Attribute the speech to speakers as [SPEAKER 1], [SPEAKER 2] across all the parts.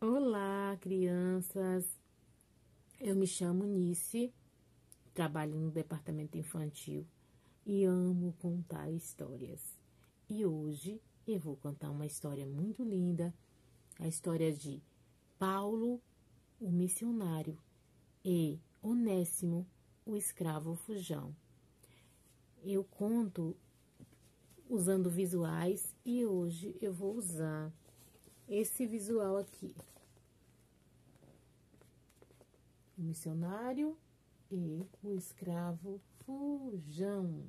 [SPEAKER 1] Olá, crianças. Eu me chamo Nice, trabalho no departamento infantil e amo contar histórias. E hoje eu vou contar uma história muito linda, a história de Paulo, o missionário, e Onésimo, o escravo fujão. Eu conto usando visuais e hoje eu vou usar esse visual aqui. O missionário e o escravo fujão.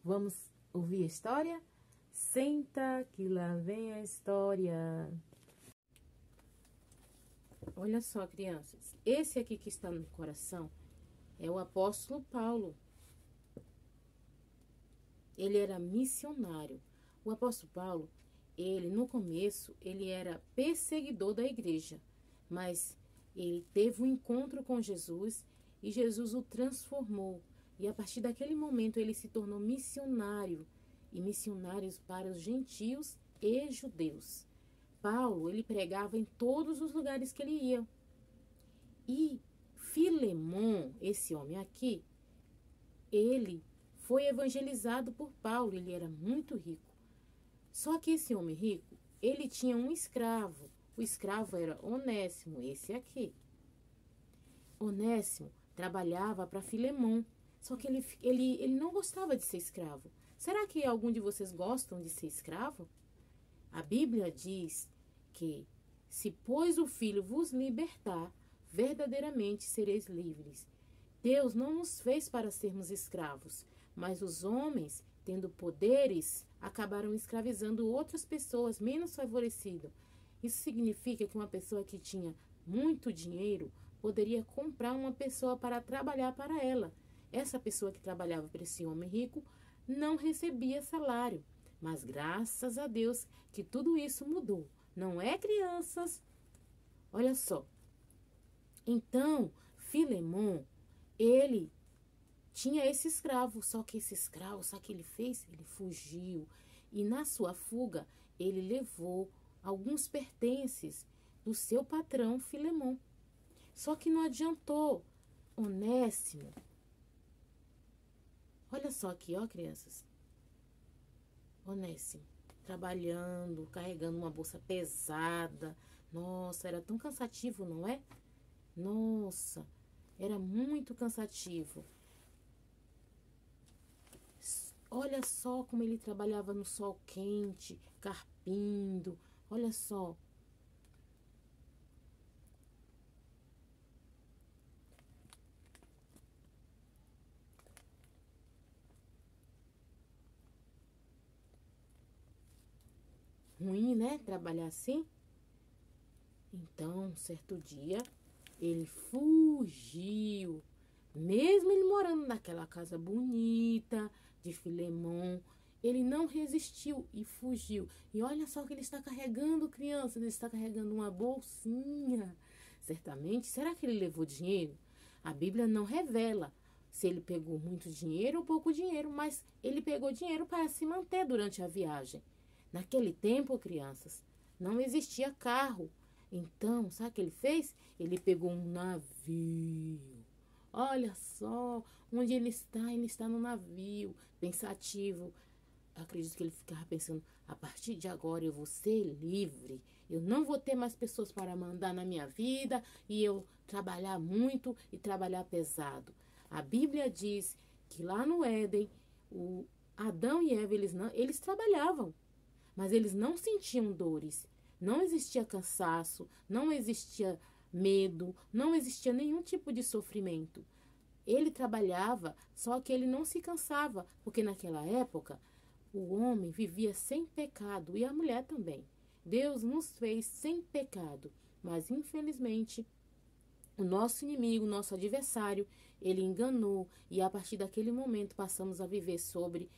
[SPEAKER 1] Vamos ouvir a história? Senta que lá vem a história. Olha só, crianças. Esse aqui que está no coração é o apóstolo Paulo. Ele era missionário. O apóstolo Paulo, no começo, ele era perseguidor da igreja, mas ele teve um encontro com Jesus e Jesus o transformou. E a partir daquele momento ele se tornou missionário, e missionários para os gentios e judeus. Paulo, ele pregava em todos os lugares que ele ia. E Filemon, esse homem aqui, ele foi evangelizado por Paulo, ele era muito rico. Só que esse homem rico, ele tinha um escravo. O escravo era Onésimo, esse aqui. Onésimo trabalhava para Filemon, só que ele não gostava de ser escravo. Será que algum de vocês gostam de ser escravo? A Bíblia diz que, se pois o Filho vos libertar, verdadeiramente sereis livres. Deus não nos fez para sermos escravos, mas os homens, tendo poderes, acabaram escravizando outras pessoas menos favorecidas. Isso significa que uma pessoa que tinha muito dinheiro poderia comprar uma pessoa para trabalhar para ela. Essa pessoa que trabalhava para esse homem rico não recebia salário. Mas graças a Deus que tudo isso mudou. Não é, crianças? Olha só. Então, Filemon, ele tinha esse escravo, só que esse escravo, sabe o que ele fez? Ele fugiu. E na sua fuga, ele levou alguns pertences do seu patrão Filemon. Só que não adiantou. Onésimo. Olha só aqui, ó, crianças. Onésimo, trabalhando, carregando uma bolsa pesada. Nossa, era tão cansativo, não é? Nossa, era muito cansativo. Olha só como ele trabalhava no sol quente, carpindo. Olha só. Ruim, né? Trabalhar assim. Então, certo dia, ele fugiu. Mesmo ele morando naquela casa bonita de Filemon, ele não resistiu e fugiu. E olha só o que ele está carregando, criança. Ele está carregando uma bolsinha. Certamente, será que ele levou dinheiro? A Bíblia não revela se ele pegou muito dinheiro ou pouco dinheiro, mas ele pegou dinheiro para se manter durante a viagem. Naquele tempo, crianças, não existia carro. Então, sabe o que ele fez? Ele pegou um navio. Olha só onde ele está no navio, pensativo. Acredito que ele ficava pensando, a partir de agora eu vou ser livre. Eu não vou ter mais pessoas para mandar na minha vida e eu trabalhar muito e trabalhar pesado. A Bíblia diz que lá no Éden, o Adão e Eva, eles trabalhavam, mas eles não sentiam dores. Não existia cansaço, não existia medo, não existia nenhum tipo de sofrimento. Ele trabalhava, só que ele não se cansava, porque naquela época o homem vivia sem pecado e a mulher também. Deus nos fez sem pecado, mas infelizmente o nosso inimigo, o nosso adversário, ele enganou e a partir daquele momento passamos a viver sobre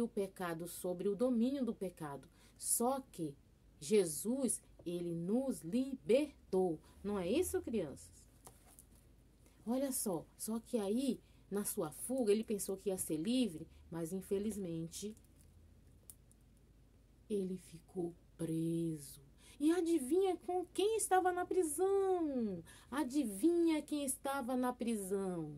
[SPEAKER 1] o pecado, sobre o domínio do pecado. Só que Jesus, ele nos libertou. Não é isso, crianças? Olha só que aí, na sua fuga, ele pensou que ia ser livre, mas infelizmente ele ficou preso. E adivinha com quem estava na prisão? Adivinha quem estava na prisão?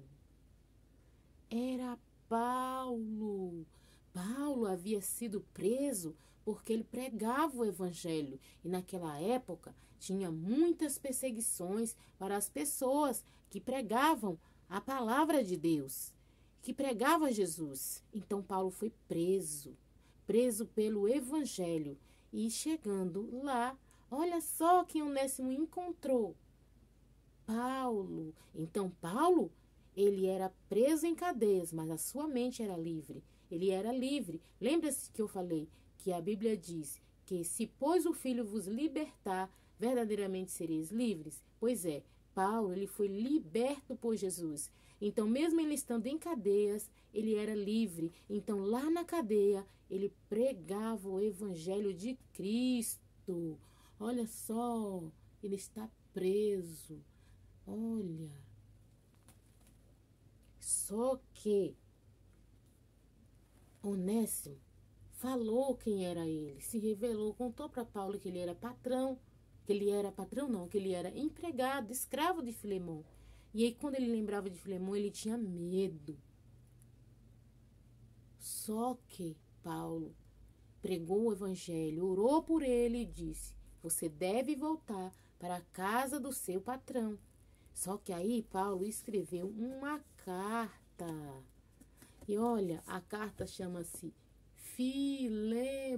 [SPEAKER 1] Era Paulo. Paulo havia sido preso porque ele pregava o evangelho. E naquela época tinha muitas perseguições para as pessoas que pregavam a palavra de Deus, que pregava Jesus. Então Paulo foi preso pelo evangelho. E chegando lá, olha só quem Onésimo encontrou. Paulo. Então Paulo, ele era preso em cadeias, mas a sua mente era livre. Ele era livre. Lembra-se que eu falei que a Bíblia diz que se, pois, o Filho vos libertar, verdadeiramente sereis livres? Pois é, Paulo, ele foi liberto por Jesus. Então, mesmo ele estando em cadeias, ele era livre. Então, lá na cadeia, ele pregava o evangelho de Cristo. Olha só, ele está preso. Olha. Só que Onésimo falou quem era ele, se revelou, contou para Paulo que ele era patrão, que ele era empregado, escravo de Filemon. E aí, quando ele lembrava de Filemon, ele tinha medo. Só que Paulo pregou o evangelho, orou por ele e disse: você deve voltar para a casa do seu patrão. Só que aí Paulo escreveu uma carta. E olha, a carta chama-se Filemon.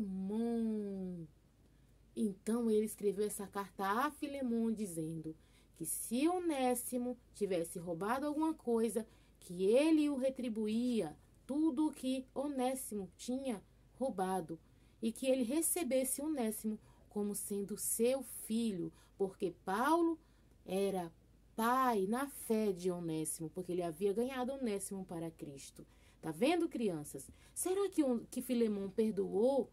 [SPEAKER 1] Então ele escreveu essa carta a Filemon dizendo que se Onésimo tivesse roubado alguma coisa, que ele o retribuía tudo o que Onésimo tinha roubado e que ele recebesse Onésimo como sendo seu filho, porque Paulo era pai na fé de Onésimo, porque ele havia ganhado Onésimo para Cristo. Tá vendo, crianças? Será que Filemon perdoou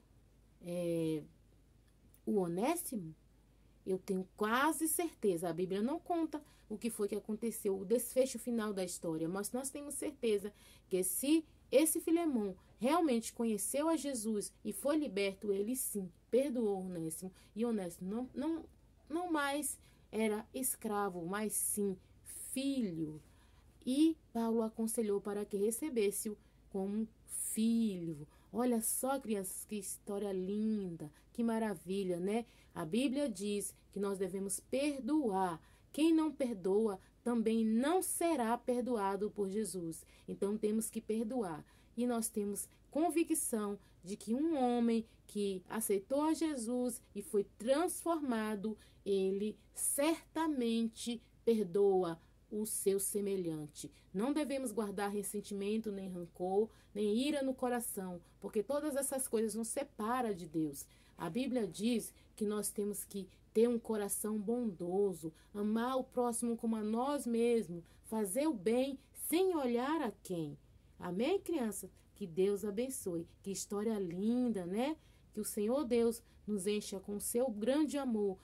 [SPEAKER 1] o Onésimo? Eu tenho quase certeza. A Bíblia não conta o que foi que aconteceu, o desfecho final da história, mas nós temos certeza que se esse Filemon realmente conheceu a Jesus e foi liberto, ele sim perdoou Onésimo. E Onésimo não mais era escravo, mas sim filho. E Paulo aconselhou para que recebesse-o como filho. Olha só, crianças, que história linda, que maravilha, né? A Bíblia diz que nós devemos perdoar. Quem não perdoa também não será perdoado por Jesus. Então temos que perdoar. E nós temos convicção de que um homem que aceitou a Jesus e foi transformado, ele certamente perdoa o seu semelhante. Não devemos guardar ressentimento, nem rancor, nem ira no coração, porque todas essas coisas nos separam de Deus. A Bíblia diz que nós temos que ter um coração bondoso, amar o próximo como a nós mesmos, fazer o bem sem olhar a quem. Amém, criança? Que Deus abençoe. Que história linda, né? Que o Senhor Deus nos encha com o seu grande amor